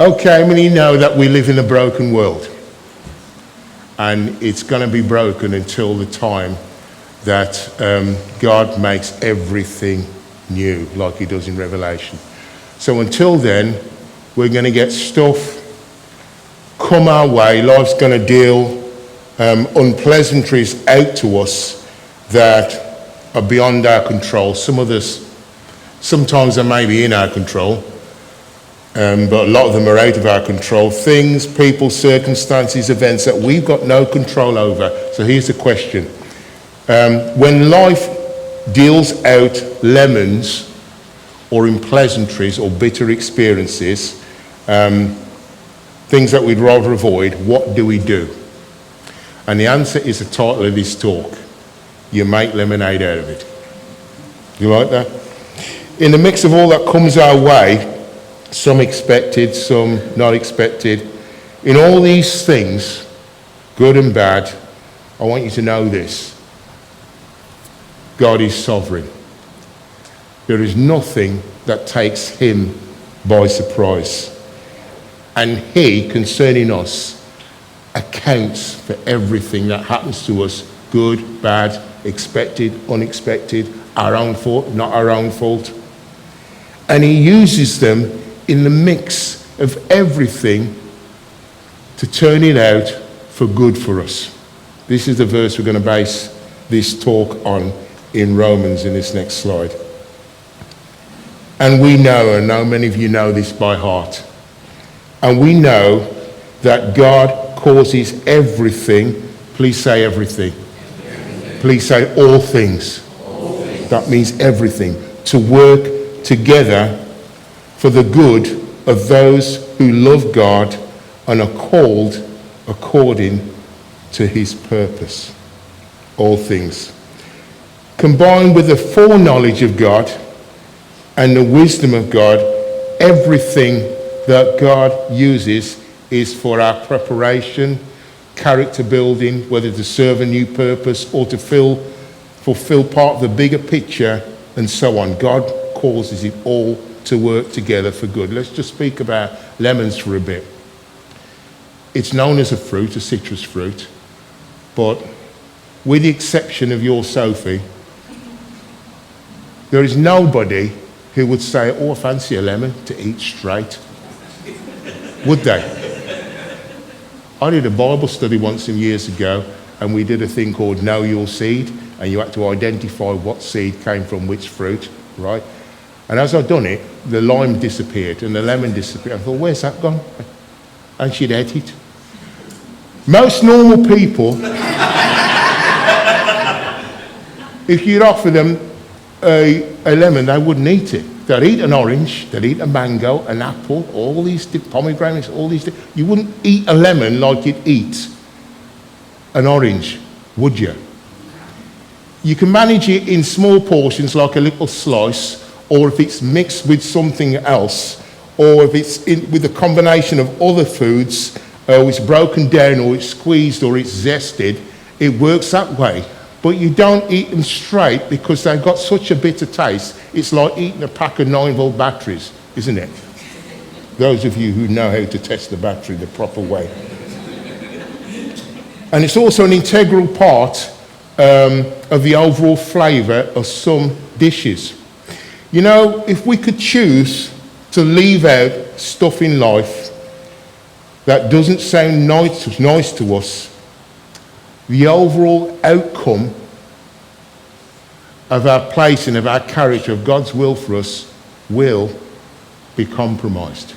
Okay, I mean, you know that we live in a broken world. And it's going to be broken until the time that God makes everything new, like he does in Revelation. So until then, we're going to get stuff come our way. Life's going to deal unpleasantries out to us that are beyond our control. Some of this, sometimes they may be in our control, but a lot of them are out of our control. Things, people, circumstances, events that we've got no control over. So here's the question. When life deals out lemons or unpleasantries or bitter experiences, things that we'd rather avoid, what do we do? And the answer is the title of this talk. You make lemonade out of it. You like that? In the mix of all that comes our way, some expected, some not expected, in all these things, good and bad, I want you to know this. God is sovereign. There is nothing that takes him by surprise. And he, concerning us, accounts for everything that happens to us, good, bad, expected, unexpected, our own fault, not our own fault. And he uses them in the mix of everything to turn it out for good for us. This is the verse we're going to base this talk on in Romans in this next slide. And we know, and I know many of you know this by heart, and we know that God causes everything, please say everything. Please say all things. That means everything. To work together for the good of those who love God and are called according to his purpose. All things. Combined with the foreknowledge of God and the wisdom of God, everything that God uses is for our preparation, character building, whether to serve a new purpose or to fulfill part of the bigger picture and so on. God causes it all to work together for good. Let's just speak about lemons for a bit. It's known as a fruit, a citrus fruit, but with the exception of your Sophie, there is nobody who would say, oh, I fancy a lemon to eat straight. Would they? I did a Bible study once some years ago, and we did a thing called Know Your Seed, and you had to identify what seed came from which fruit, right? And as I'd done it, the lime disappeared and the lemon disappeared. I thought, where's that gone? And she'd ate it. Most normal people, if you'd offer them a lemon, they wouldn't eat it. They'd eat an orange, they'd eat a mango, an apple, all these pomegranates, all these. You wouldn't eat a lemon like you'd eat an orange, would you? You can manage it in small portions like a little slice, or if it's mixed with something else, or if it's with a combination of other foods, or it's broken down, or it's squeezed, or it's zested, it works that way. But you don't eat them straight because they've got such a bitter taste. It's like eating a pack of 9-volt batteries, isn't it? Those of you who know how to test the battery the proper way. And it's also an integral part of the overall flavour of some dishes. You know, if we could choose to leave out stuff in life that doesn't sound nice to us, the overall outcome of our placing, of our character, of God's will for us will be compromised.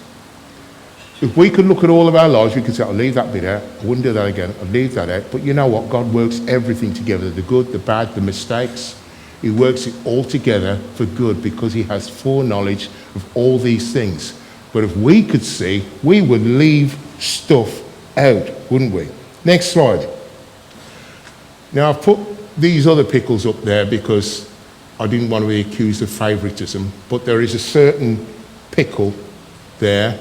If we could look at all of our lives, we could say, I'll leave that bit out, I wouldn't do that again, I'll leave that out. But you know what? God works everything together, the good, the bad, the mistakes. He works it all together for good because he has foreknowledge of all these things. But if we could see, we would leave stuff out, wouldn't we? Next slide. Now, I've put these other pickles up there because I didn't want to be accused of favoritism, but there is a certain pickle there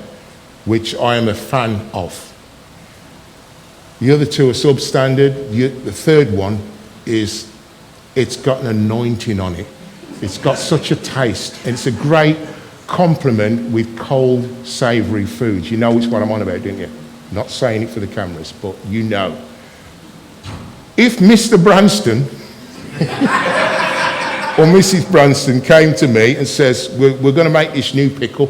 which I am a fan of. The other two are substandard. The third one is, it's got an anointing on it. It's got such a taste, and it's a great complement with cold, savoury foods. You know which one I'm on about, don't you? Not saying it for the cameras, but you know. If Mr. Branston or Mrs. Branston came to me and says, we're going to make this new pickle,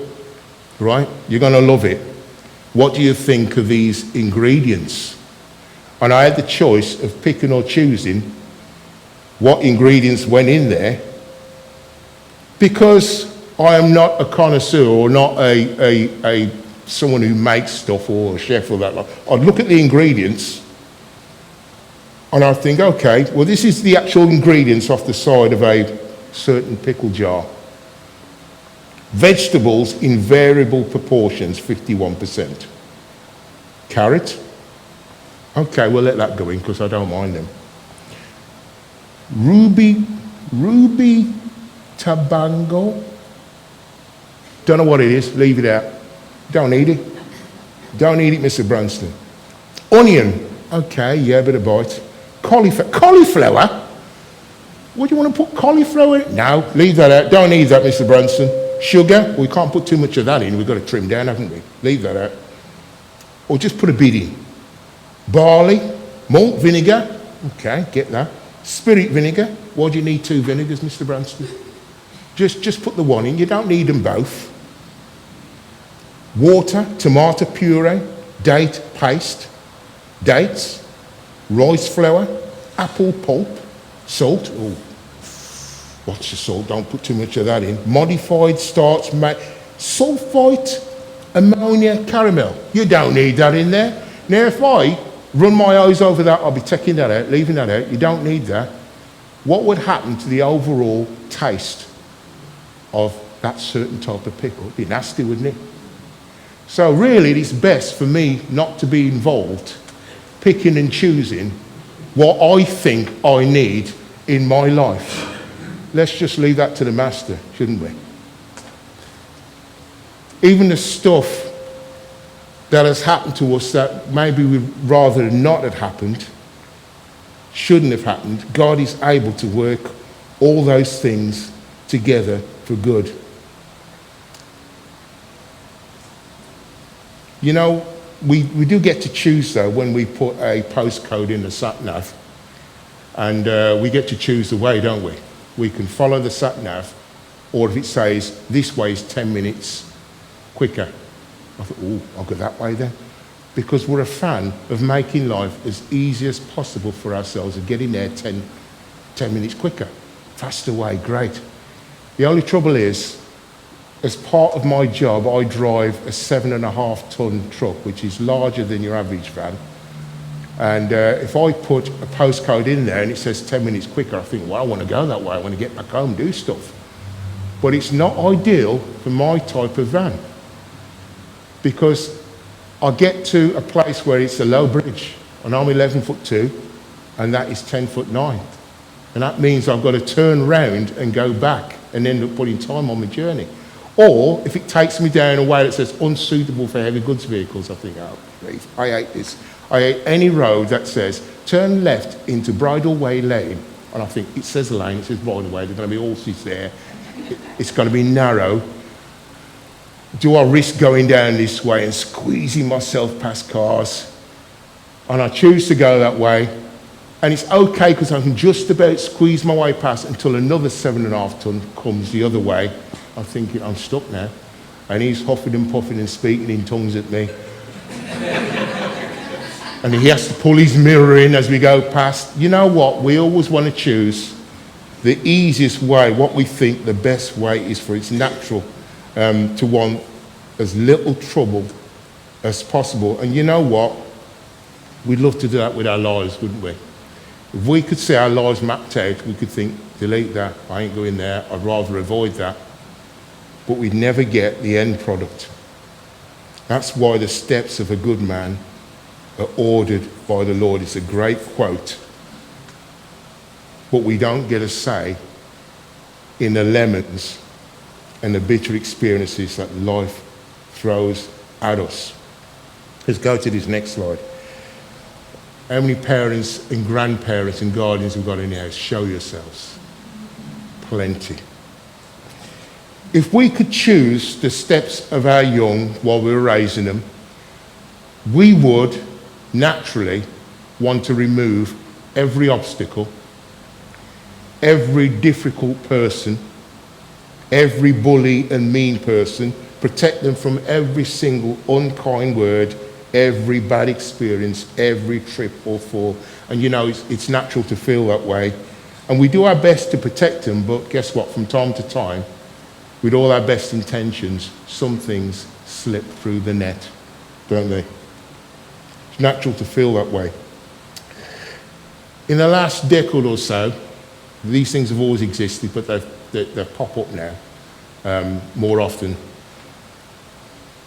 right? You're going to love it. What do you think of these ingredients? And I had the choice of picking or choosing what ingredients went in there, because I am not a connoisseur or not a someone who makes stuff or a chef or that. I'd look at the ingredients and I'd think, okay, well, this is the actual ingredients off the side of a certain pickle jar. Vegetables in variable proportions, 51%. Carrot, okay, we'll let that go in because I don't mind them. Ruby tabango, don't know what it is, leave it out. Don't need it. Don't need it, Mr. Branston. Onion, okay, yeah, bit of bite. Cauliflower? What do you want to put cauliflower in? No, leave that out. Don't need that, Mr. Branston. Sugar, we can't put too much of that in. We've got to trim down, haven't we? Leave that out. Or just put a bit in. Barley, malt vinegar, okay, get that. Spirit vinegar, why do you need 2 vinegars, Mr. Branston? Just put the one in, you don't need them both. Water, tomato puree, date paste, dates, rice flour, apple pulp, salt. Oh, what's the salt? Don't put too much of that in. Modified starch, sulfite, ammonia, caramel. You don't need that in there. Now, if I run my eyes over that, I'll be taking that out, leaving that out. You don't need that. What would happen to the overall taste of that certain type of pickle? It'd be nasty, wouldn't it? So really, it's best for me not to be involved picking and choosing what I think I need in my life. Let's just leave that to the master, shouldn't we? Even the stuff that has happened to us that maybe we'd rather not have happened, shouldn't have happened, God is able to work all those things together for good. You know, we do get to choose, though, when we put a postcode in the sat-nav, and we get to choose the way, don't we? We can follow the sat-nav, or if it says this way is 10 minutes quicker, I thought, oh, I'll go that way then. Because we're a fan of making life as easy as possible for ourselves and getting there 10 minutes quicker. Faster way, great. The only trouble is, as part of my job, I drive a 7.5-ton truck, which is larger than your average van. And if I put a postcode in there and it says 10 minutes quicker, I think, well, I want to go that way. I want to get back home, do stuff. But it's not ideal for my type of van, because I get to a place where it's a low bridge, and I'm 11'2", and that is 10'9". And that means I've got to turn round and go back and end up putting time on my journey. Or if it takes me down a way that says unsuitable for heavy goods vehicles, I think, oh, please, I hate this. I hate any road that says turn left into Bridleway Lane, and I think it says lane, it says Bridleway, there's going to be horses there, it's going to be narrow. Do I risk going down this way and squeezing myself past cars? And I choose to go that way, and it's okay because I can just about squeeze my way past until another 7.5-ton comes the other way. I'm thinking, I'm stuck now. And he's huffing and puffing and speaking in tongues at me. And he has to pull his mirror in as we go past. You know what? We always want to choose the easiest way, what we think the best way is for it's natural, to want as little trouble as possible. And you know what? We'd love to do that with our lives, wouldn't we? If we could see our lives mapped out, we could think, delete that, I ain't going there, I'd rather avoid that. But we'd never get the end product. That's why the steps of a good man are ordered by the Lord. It's a great quote. But we don't get a say in the lemons and the bitter experiences that life throws at us. Let's go to this next slide. How many parents and grandparents and guardians have got in the house? Show yourselves. Plenty. If we could choose the steps of our young while we were raising them, we would naturally want to remove every obstacle, every difficult person, every bully and mean person, protect them from every single unkind word, every bad experience, every trip or fall. And you know, it's natural to feel that way. And we do our best to protect them, but guess what? From time to time, with all our best intentions, some things slip through the net, don't they? It's natural to feel that way. In the last decade or so, these things have always existed, but they pop up now more often.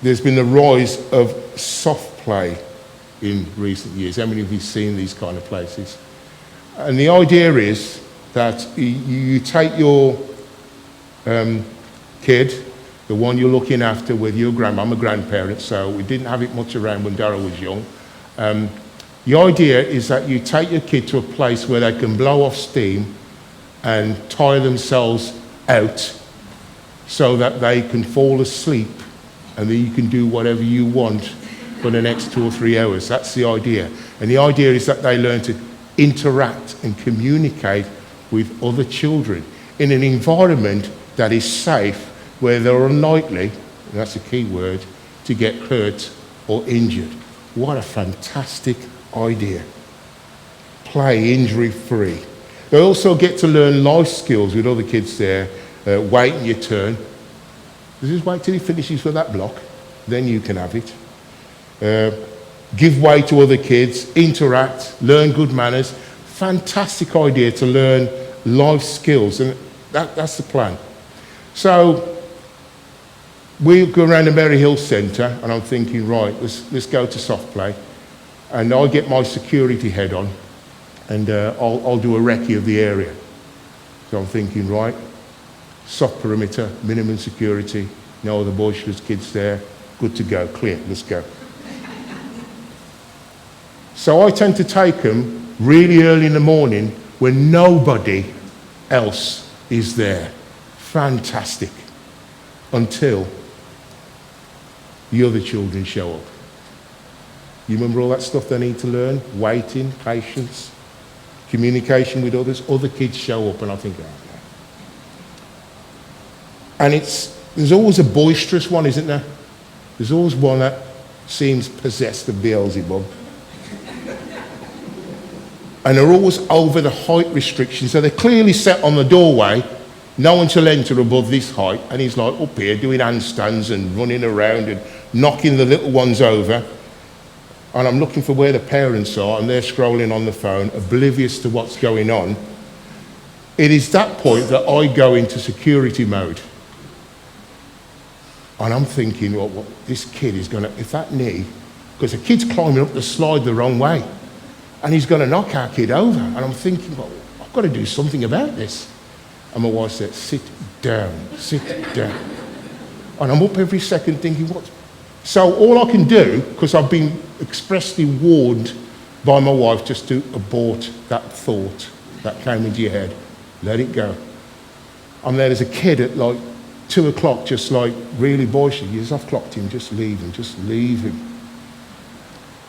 There's been a rise of soft play in recent years. How many of you have seen these kind of places? And the idea is that you take your kid, the one you're looking after with your grandma. I'm a grandparent, so we didn't have it much around when Darryl was young. The idea is that you take your kid to a place where they can blow off steam and tire themselves out so that they can fall asleep, and then you can do whatever you want for the next 2 or 3 hours. That's the idea. And the idea is that they learn to interact and communicate with other children in an environment that is safe, where they're unlikely, and that's a key word, to get hurt or injured. What a fantastic idea. Play injury-free. They also get to learn life skills with other kids there. Waiting your turn. Just wait till he finishes with that block, then you can have it. Give way to other kids, interact, learn good manners. Fantastic idea to learn life skills, and that's the plan. So we go around the Merry Hill Centre, and I'm thinking, right, let's go to soft play. And I get my security head on, and I'll do a recce of the area. So I'm thinking, right, soft perimeter, minimum security, no other boisterous kids there, good to go, clear, let's go. So I tend to take them really early in the morning when nobody else is there. Fantastic. Until the other children show up. You remember all that stuff they need to learn? Waiting, patience, communication with others. Other kids show up, and I think, oh, no. And there's always a boisterous one, isn't there? There's always one that seems possessed of Beelzebub. And they're always over the height restrictions. So they're clearly set on the doorway. No one shall enter above this height. And he's like up here doing handstands and running around and knocking the little ones over. And I'm looking for where the parents are, and they're scrolling on the phone, oblivious to what's going on. It is that point that I go into security mode. And I'm thinking, well, this kid is going to, if that knee, because the kid's climbing up the slide the wrong way, and he's going to knock our kid over. And I'm thinking, well, I've got to do something about this. And my wife said, sit down. And I'm up every second thinking, what? So all I can do, because I've been expressly warned by my wife just to abort that thought that came into your head. Let it go. I'm there as a kid at like 2 o'clock, just like really boisterous. Yes, I've clocked him, just leave him.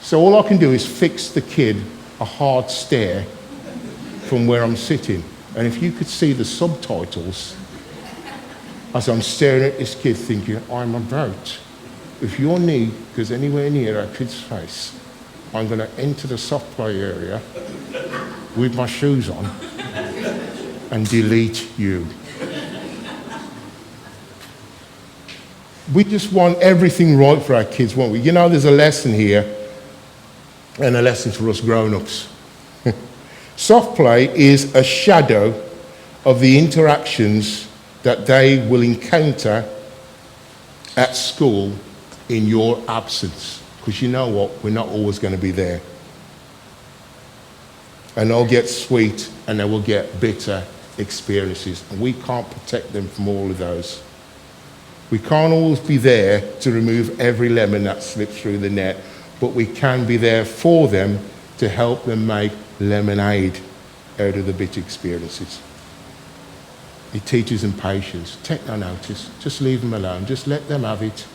So all I can do is fix the kid a hard stare from where I'm sitting. And if you could see the subtitles as I'm staring at this kid thinking, I'm about, if your knee goes anywhere near a kid's face, I'm going to enter the soft play area with my shoes on and delete you. We just want everything right for our kids, won't we? You know, there's a lesson here, and a lesson for us grown-ups. Soft play is a shadow of the interactions that they will encounter at school in your absence. Because you know what? We're not always going to be there. And they'll get sweet and they will get bitter experiences. And we can't protect them from all of those. We can't always be there to remove every lemon that slips through the net, but we can be there for them to help them make lemonade out of the bitter experiences. He teaches them patience. Take no notice. Just leave them alone. Just let them have it.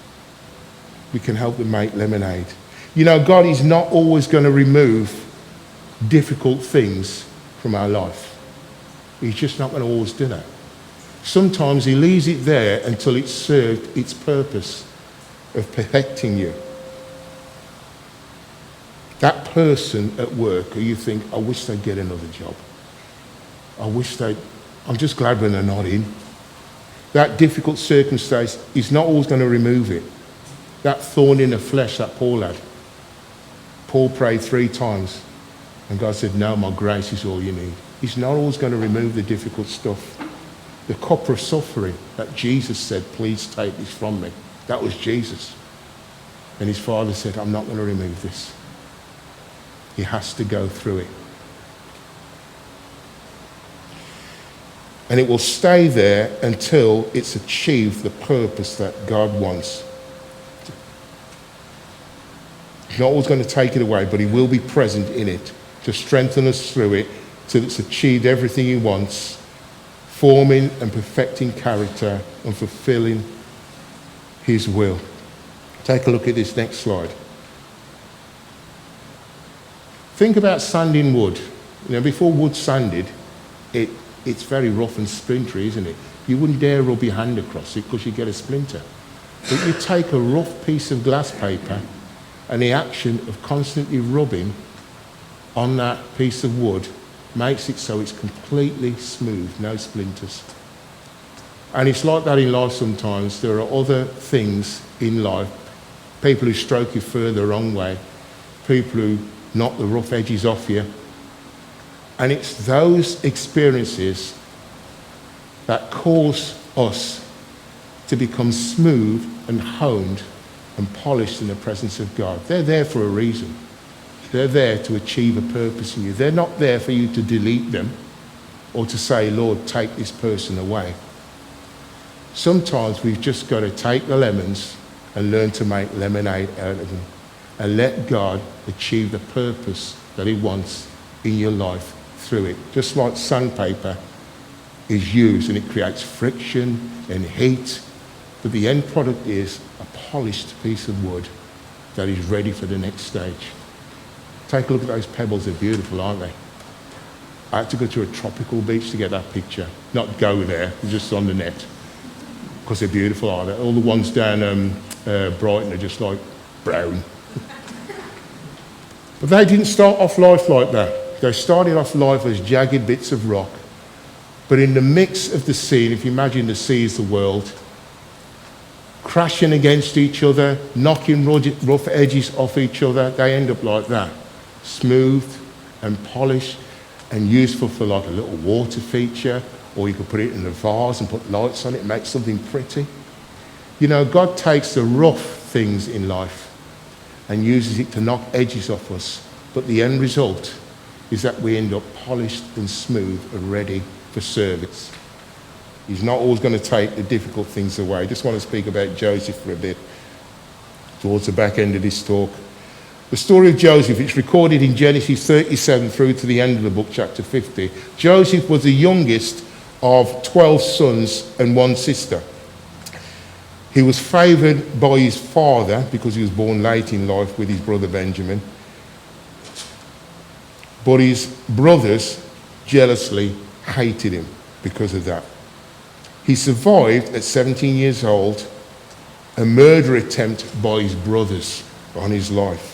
We can help them make lemonade. You know, God is not always going to remove difficult things from our life. He's just not going to always do that. Sometimes he leaves it there until it's served its purpose of perfecting you. That person at work who you think, I wish they'd get another job. I'm just glad when they're not in. That difficult circumstance is not always going to remove it. That thorn in the flesh that Paul had. Paul prayed 3 times and God said, no, my grace is all you need. He's not always going to remove the difficult stuff. The cup of suffering that Jesus said, please take this from me. That was Jesus. And his Father said, I'm not going to remove this. He has to go through it. And it will stay there until it's achieved the purpose that God wants. He's not always going to take it away, but he will be present in it to strengthen us through it till it's achieved everything he wants, forming and perfecting character and fulfilling his will. Take a look at this next slide. Think about sanding wood. You know, before wood's sanded, it's very rough and splintery, isn't it? You wouldn't dare rub your hand across it because you'd get a splinter. But you take a rough piece of glass paper and the action of constantly rubbing on that piece of wood makes it so it's completely smooth, no splinters. And it's like that in life sometimes. There are other things in life, people who stroke you further the wrong way, people who knock the rough edges off you. And it's those experiences that cause us to become smooth and honed and polished in the presence of God. They're there for a reason. They're there to achieve a purpose in you. They're not there for you to delete them or to say, Lord, take this person away. Sometimes we've just got to take the lemons and learn to make lemonade out of them and let God achieve the purpose that he wants in your life through it. Just like sandpaper is used and it creates friction and heat, but the end product is a polished piece of wood that is ready for the next stage. Take a look at those pebbles. They're beautiful, aren't they? I had to go to a tropical beach to get that picture. Not go there, just on the net. Because they're beautiful, aren't they? All the ones down Brighton are just like brown. But they didn't start off life like that. They started off life as jagged bits of rock. But in the mix of the sea, if you imagine the sea is the world, crashing against each other, knocking rough edges off each other, they end up like that. Smooth and polished and useful for like a little water feature, or you could put it in a vase and put lights on it and make something pretty. You know, God takes the rough things in life and uses it to knock edges off us, but the end result is that we end up polished and smooth and ready for service. He's not always going to take the difficult things away. I just want to speak about Joseph for a bit towards the back end of this talk. The story of Joseph, it's recorded in Genesis 37 through to the end of the book, chapter 50. Joseph was the youngest of 12 sons and 1 sister. He was favoured by his father because he was born late in life with his brother Benjamin. But his brothers jealously hated him because of that. He survived at 17 years old a murder attempt by his brothers on his life.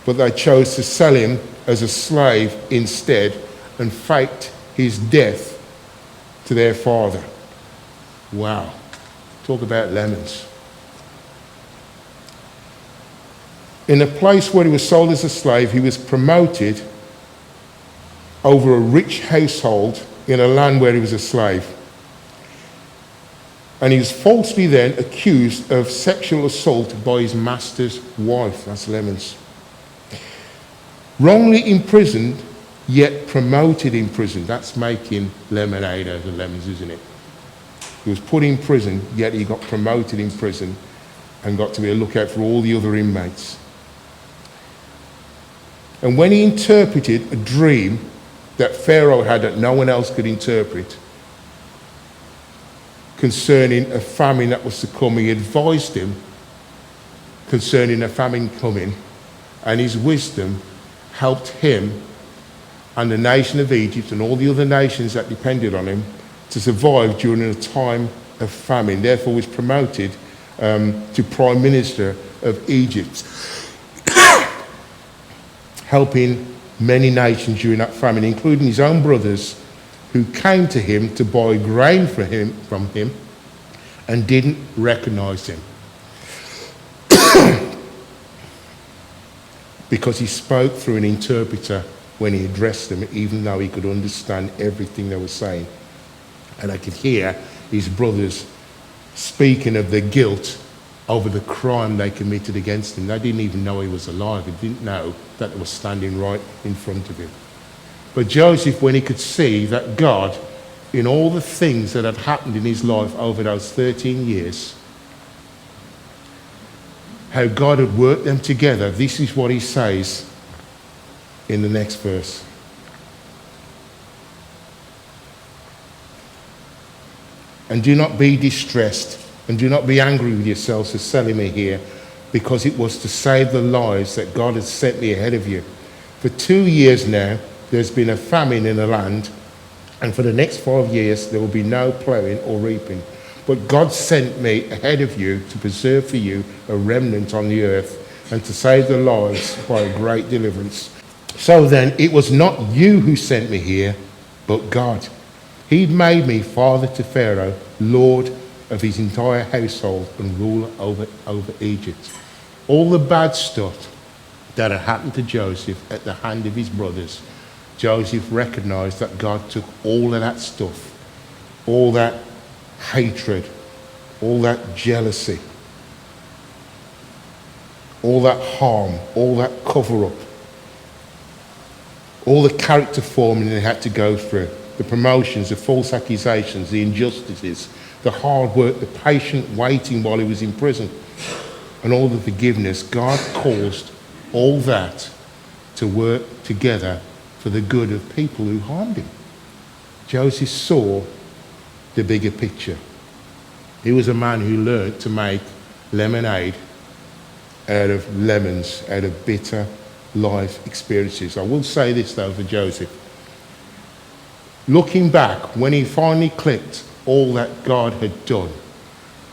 But they chose to sell him as a slave instead and faked his death to their father. Wow. Talk about lemons. In a place where he was sold as a slave, he was promoted over a rich household in a land where he was a slave. And he was falsely then accused of sexual assault by his master's wife. That's lemons. Wrongly imprisoned, yet promoted in prison. That's making lemonade out of lemons, isn't it? He was put in prison, yet he got promoted in prison and got to be a lookout for all the other inmates. And when he interpreted a dream that Pharaoh had that no one else could interpret, concerning a famine that was to come. He advised him concerning a famine coming, and his wisdom helped him and the nation of Egypt and all the other nations that depended on him to survive during a time of famine. Therefore, was promoted to Prime Minister of Egypt, helping many nations during that famine, including his own brothers, who came to him to buy grain from him and didn't recognize him because he spoke through an interpreter when he addressed them, even though he could understand everything they were saying. And I could hear his brothers speaking of their guilt over the crime they committed against him. They didn't even know he was alive. They didn't know that they were standing right in front of him. But Joseph, when he could see that God, in all the things that had happened in his life over those 13 years, how God had worked them together, this is what he says in the next verse. And do not be distressed, and do not be angry with yourselves for selling me here, because it was to save the lives that God has sent me ahead of you. For 2 years now, there's been a famine in the land, and for the next 5 years, there will be no plowing or reaping. But God sent me ahead of you to preserve for you a remnant on the earth, and to save the lives by a great deliverance. So then, it was not you who sent me here, but God. He made me father to Pharaoh, lord of his entire household, and ruler over Egypt. All the bad stuff that had happened to Joseph at the hand of his brothers, Joseph recognized that God took all of that stuff, all that hatred, all that jealousy, all that harm, all that cover-up, all the character forming they had to go through, the promotions, the false accusations, the injustices, the hard work, the patient waiting while he was in prison, and all the forgiveness. God caused all that to work together for the good of people who harmed him. Joseph saw the bigger picture. He was a man who learned to make lemonade out of lemons, out of bitter life experiences. I will say this though for Joseph. Looking back, when he finally clicked all that God had done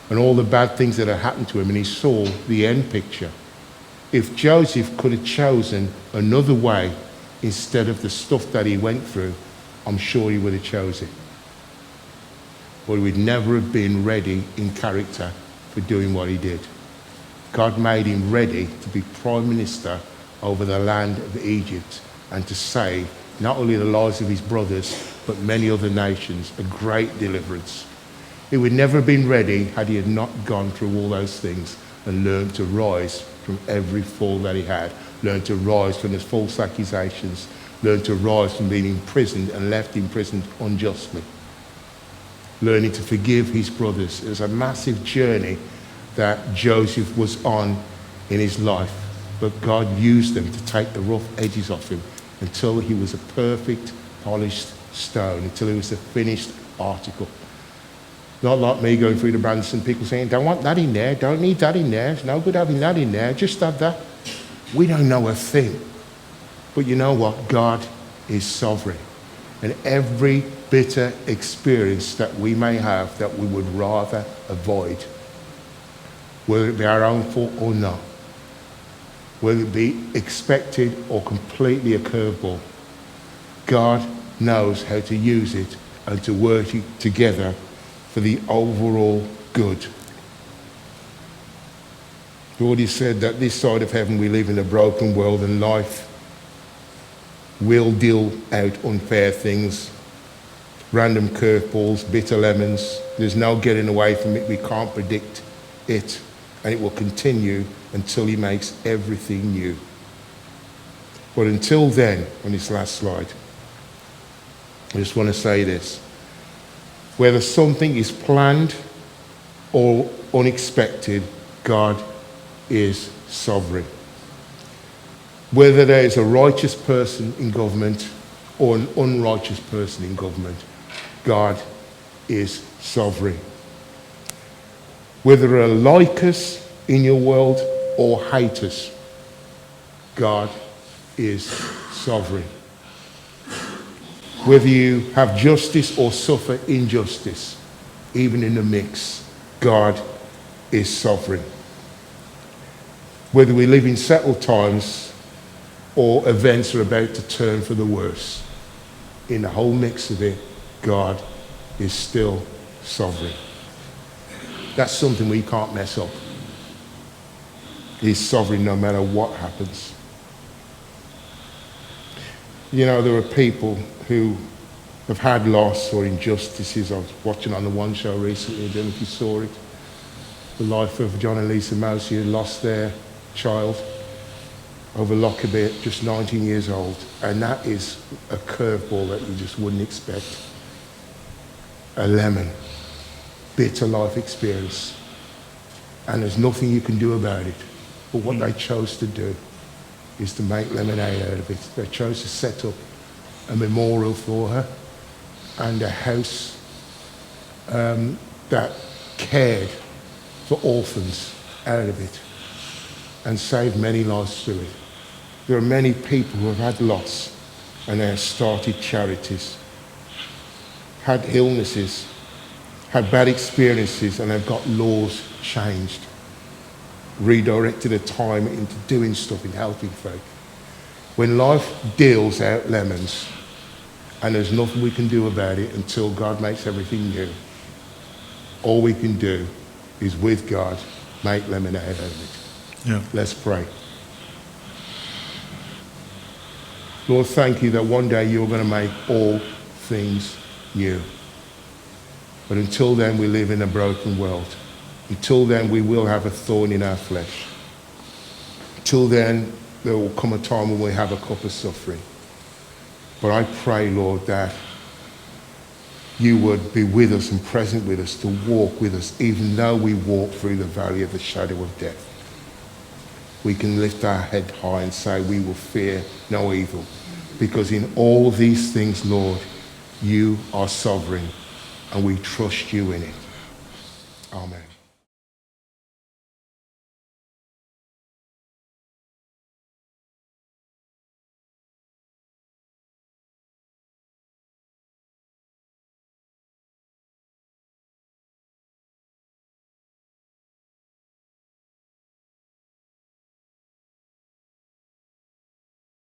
and all the bad things that had happened to him, and he saw the end picture, if Joseph could have chosen another way instead of the stuff that he went through, I'm sure he would have chosen it. But he would never have been ready in character for doing what he did. God made him ready to be prime minister over the land of Egypt and to save not only the lives of his brothers, but many other nations, a great deliverance. He would never have been ready had he had not gone through all those things and learned to rise from every fall that he had, learned to rise from his false accusations, learned to rise from being imprisoned and left imprisoned unjustly, learning to forgive his brothers. It was a massive journey that Joseph was on in his life, but God used them to take the rough edges off him until he was a perfect, polished stone, until he was a finished article. Not like me going through the brands and people saying, don't want that in there, don't need that in there, it's no good having that in there, just have that. We don't know a thing. But you know what? God is sovereign. And every bitter experience that we may have that we would rather avoid, whether it be our own fault or not, whether it be expected or completely a curveball, God knows how to use it and to work it together for the overall good. The Lord has said that this side of heaven we live in a broken world, and life will deal out unfair things, random curveballs, bitter lemons. There's no getting away from it. We can't predict it, and it will continue until he makes everything new. But until then, on this last slide, I just want to say this. Whether something is planned or unexpected, God is sovereign. Whether there is a righteous person in government or an unrighteous person in government, God is sovereign. Whether they like us in your world or hate us, God is sovereign. Whether you have justice or suffer injustice, even in the mix, God is sovereign. Whether we live in settled times or events are about to turn for the worse, in the whole mix of it, God is still sovereign. That's something we can't mess up. He's sovereign no matter what happens. You know, there are people who have had loss or injustices. I was watching on the One Show recently, I don't know if you saw it, the life of John and Lisa Mousy, who lost their child over Lockerbie at just 19 years old. And that is a curveball that you just wouldn't expect. A lemon, bitter life experience. And there's nothing you can do about it. But what they chose to do is to make lemonade out of it. They chose to set up a memorial for her and a house that cared for orphans out of it and saved many lives through it. There are many people who have had loss and they have started charities, had illnesses, had bad experiences, and they've got laws changed, redirected a time into doing stuff and helping folk. When life deals out lemons and there's nothing we can do about it until God makes everything new, all we can do is with God make lemonade out of it. Yeah. Let's pray. Lord, thank you that one day you're going to make all things new. But until then, we live in a broken world. Until then, we will have a thorn in our flesh. Until then, there will come a time when we have a cup of suffering. But I pray, Lord, that you would be with us and present with us, to walk with us, even though we walk through the valley of the shadow of death. We can lift our head high and say we will fear no evil. Because in all these things, Lord, you are sovereign and we trust you in it. Amen.